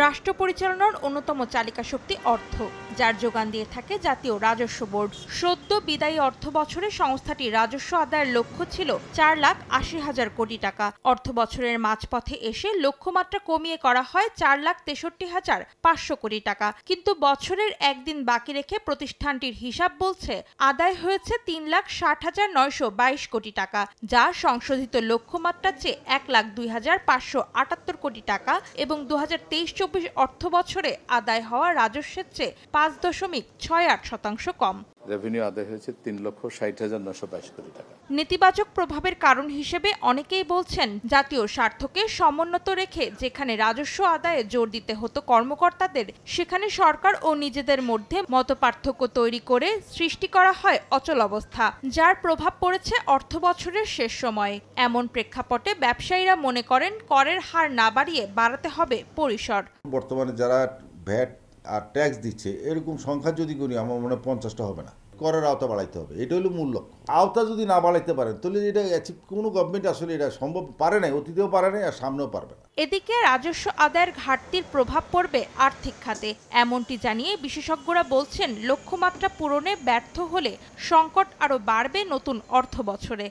রাষ্ট্র পরিচালনার অন্যতম চালিকা শক্তি অর্থ, যার যোগান দিয়ে থাকে জাতীয় রাজস্ব বোর্ড। সদ্য বিদায়ী অর্থ বছরে সংস্থাটির রাজস্ব আদায়ের লক্ষ্য ছিল 4,80,000 কোটি টাকা। অর্থ বছরের মাঝপথে এসে লক্ষ্যমাত্রা কমিয়ে করা হয় 4,63,500 কোটি টাকা। কিন্তু বছরের একদিন বাকি রেখে প্রতিষ্ঠানটির হিসাব বলছে আদায় হয়েছে 3,60,922 কোটি টাকা, যা সংশোধিত লক্ষ্যমাত্রার চেয়ে 1,02,578 কোটি টাকা এবং 2023-24 অর্থ বছরে আদায় হওয়া রাজস্বের চেয়ে 5.68% কম। রেভিনিউ আদায় হয়েছে 3,60,922 কোটি টাকা। নেতিবাচক প্রভাবের কারণ হিসেবে অনেকেই বলছেন, জাতীয় স্বার্থকে সমুন্নত রেখে যেখানে রাজস্ব আদায়ে জোর দিতে হতো কর্মকর্তাদের, সেখানে সরকার ও নিজেদের মধ্যে মতপার্থক্য তৈরি করে সৃষ্টি করা হয় অচল অবস্থা, যার প্রভাব পড়েছে অর্থ বছরের শেষ সময়ে। এমন প্রেক্ষাপটে ব্যবসায়ীরা মনে করেন করের হার না বাড়িয়ে বাড়াতে হবে পরিসর। বর্তমানে যারা ভ্যাট আর ট্যাক্স দিচ্ছে এরকম সংখ্যা যদি করি আমার মনে হয় 50টা হবে না। করের আওতা বাড়াইতে হবে, এটা হলো মূল লক্ষ্য। আওতা যদি না বাড়াইতে পারেন তাহলে এটা কোনো গভর্নমেন্ট আসলে এটা সম্ভব পারে নাই, অতীতেও পারে নাই আর সামনেও পারবে না। এদিকে রাজস্ব আদায়ের ঘাটতির প্রভাব পড়বে আর্থিক খাতে, এমনটি জানিয়ে বিশেষজ্ঞরা বলছেন লক্ষ্যমাত্রা পূরণে ব্যর্থ হলে সংকট আরও বাড়বে নতুন অর্থ বছরে।